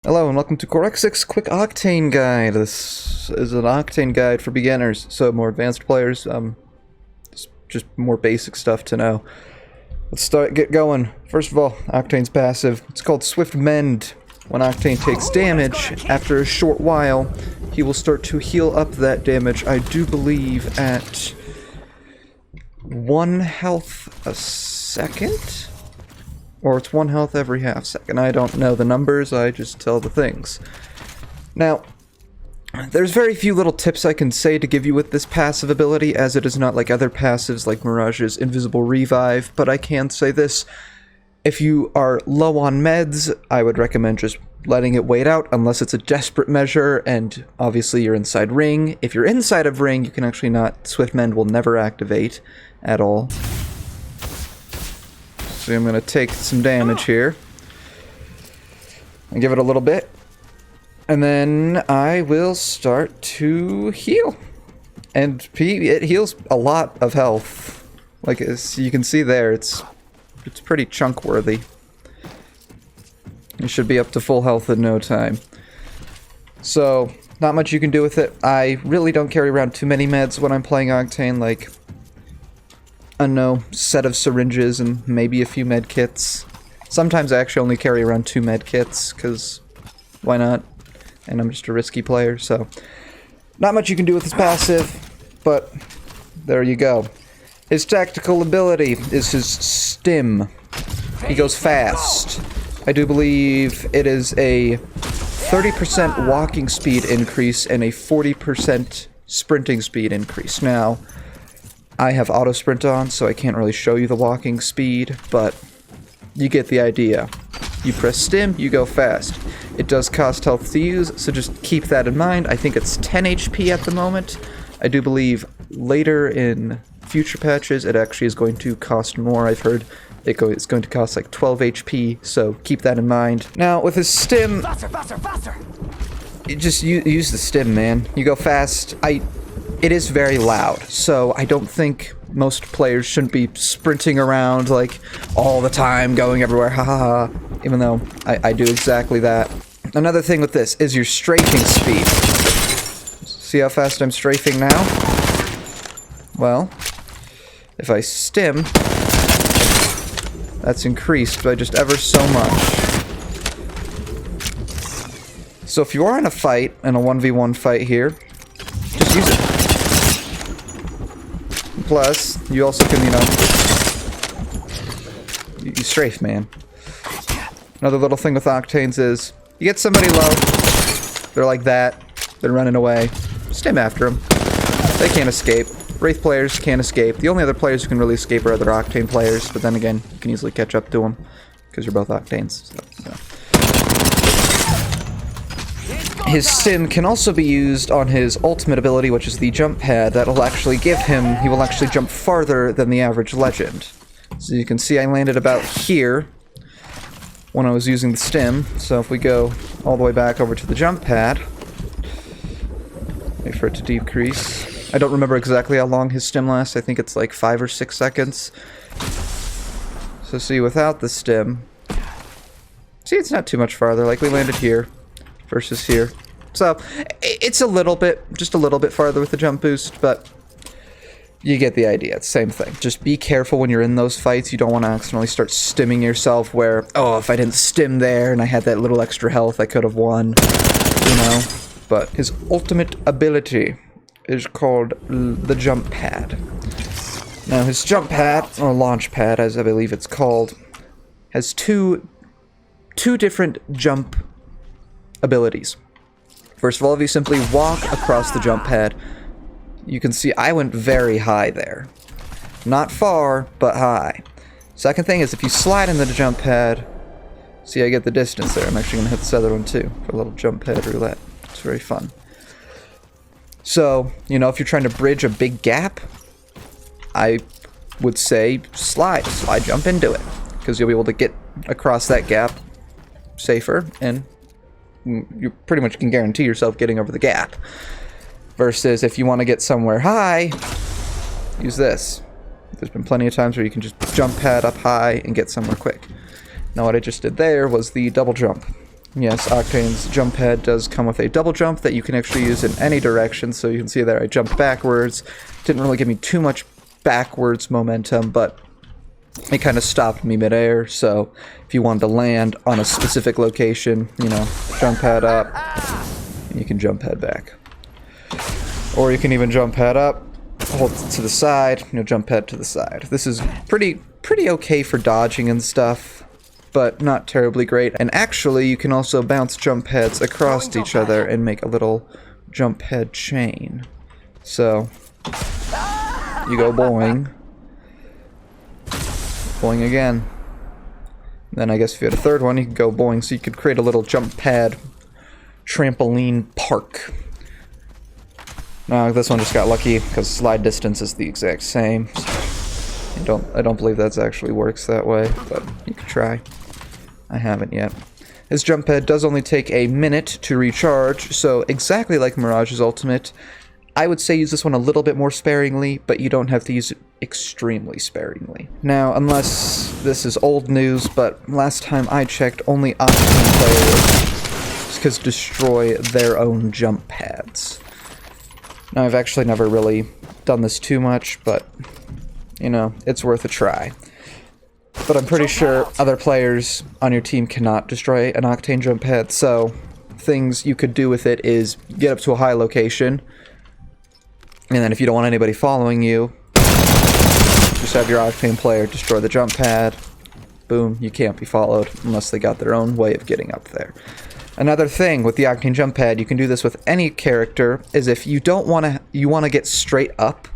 Hello and welcome to Corexic's Quick Octane Guide. This is an Octane guide for beginners, so more advanced players, just more basic stuff to know. Let's get going. First of all, Octane's passive. It's called Swift Mend. When Octane takes damage, after a short while, he will start to heal up that damage, I do believe, at 1 health a second? Or it's 1 health every half second. I don't know the numbers, I just tell the things. Now, there's very few little tips I can say to give you with this passive ability, as it is not like other passives like Mirage's Invisible Revive, but I can say this. If you are low on meds, I would recommend just letting it wait out, unless it's a desperate measure, and obviously you're inside ring. If you're inside of ring, you can actually not... Swift Mend will never activate at all. So I'm going to take some damage here. And give it a little bit. And then I will start to heal. And it heals a lot of health. Like, as you can see there, it's pretty chunk worthy. You should be up to full health in no time. So, not much you can do with it. I really don't carry around too many meds when I'm playing Octane, like... set of syringes and maybe a few med kits. Sometimes I actually only carry around 2 med kits, because why not? And I'm just a risky player, so... Not much you can do with his passive, but there you go. His tactical ability is his stim. He goes fast. I do believe it is a 30% walking speed increase and a 40% sprinting speed increase. Now, I have auto sprint on, so I can't really show you the walking speed, but you get the idea. You press stim, you go fast. It does cost health to use, so just keep that in mind. I think it's 10 HP at the moment. I do believe later in future patches it actually is going to cost more. I've heard it's going to cost like 12 HP, so keep that in mind. Now, with his stim... Faster! You just use the stim, man. You go fast. It is very loud, so I don't think most players shouldn't be sprinting around, like, all the time, going everywhere, ha, even though I do exactly that. Another thing with this is your strafing speed. See how fast I'm strafing now? Well, if I stim, that's increased by just ever so much. So if you are in a fight, in a 1v1 fight here, just use it. Plus, you also can, you strafe, man. Another little thing with Octanes is, you get somebody low, they're like that, they're running away, stim after them. They can't escape. Wraith players can't escape. The only other players who can really escape are other Octane players, but then again, you can easily catch up to them, because you're both Octanes. So. His stim can also be used on his ultimate ability, which is the jump pad. That'll actually give him, he will actually jump farther than the average legend. So you can see I landed about here when I was using the stim. So if we go all the way back over to the jump pad, wait for it to decrease. I don't remember exactly how long his stim lasts. I think it's like 5 or 6 seconds. So see, without the stim, see, it's not too much farther. Like, we landed here versus here. So, it's a little bit, just a little bit farther with the jump boost, but you get the idea. It's the same thing. Just be careful when you're in those fights. You don't want to accidentally start stimming yourself where, oh, if I didn't stim there and I had that little extra health, I could have won, you know. But his ultimate ability is called the jump pad. Now, his jump pad, or launch pad, as I believe it's called, has two different jump abilities. First of all, if you simply walk across the jump pad, you can see I went very high there. Not far, but high. Second thing is if you slide into the jump pad, see I get the distance there. I'm actually going to hit this other one too, for a little jump pad roulette. It's very fun. So, you know, if you're trying to bridge a big gap, I would say slide jump into it, because you'll be able to get across that gap safer, and you pretty much can guarantee yourself getting over the gap. Versus if you want to get somewhere high, use this. There's been plenty of times where you can just jump pad up high and get somewhere quick. Now what I just did there was the double jump. Yes, Octane's jump pad does come with a double jump that you can actually use in any direction, so you can see there I jumped backwards. Didn't really give me too much backwards momentum, but it kind of stopped me midair, so if you wanted to land on a specific location, you know, jump pad up, and you can jump pad back. Or you can even jump pad up, hold it to the side, you know, jump pad to the side. This is pretty okay for dodging and stuff, but not terribly great. And actually, you can also bounce jump pads across each other and make a little jump pad chain. So, you go boing. Boing again. Then I guess if you had a third one, you could go boing, so you could create a little jump pad trampoline park. Now, this one just got lucky, because slide distance is the exact same. So I don't believe that actually works that way, but you can try. I haven't yet. This jump pad does only take a minute to recharge, so exactly like Mirage's ultimate, I would say use this one a little bit more sparingly, but you don't have to use it extremely sparingly. Now, unless this is old news, but last time I checked, only Octane players could destroy their own jump pads. Now, I've actually never really done this too much, but, you know, it's worth a try. But I'm pretty sure other players on your team cannot destroy an Octane jump pad, so things you could do with it is get up to a high location, and then if you don't want anybody following you, just have your Octane player destroy the jump pad. Boom, you can't be followed unless they got their own way of getting up there. Another thing with the Octane jump pad, you can do this with any character, is if you don't want to, you want to get straight up,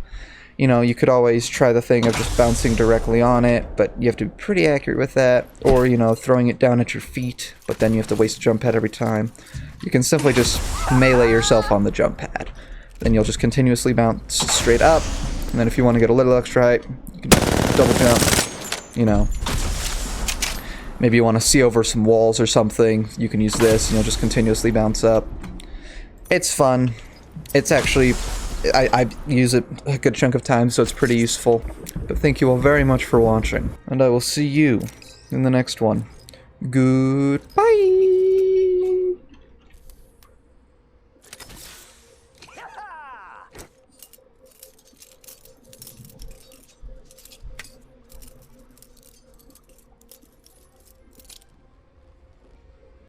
you know, you could always try the thing of just bouncing directly on it, but you have to be pretty accurate with that, or, you know, throwing it down at your feet, but then you have to waste a jump pad every time. You can simply just melee yourself on the jump pad. Then you'll just continuously bounce straight up, and then if you want to get a little extra height, you can double jump, you know. Maybe you want to see over some walls or something, you can use this, and you'll just continuously bounce up. It's fun. It's actually, I use it a good chunk of time, so it's pretty useful. But thank you all very much for watching, and I will see you in the next one. Goodbye!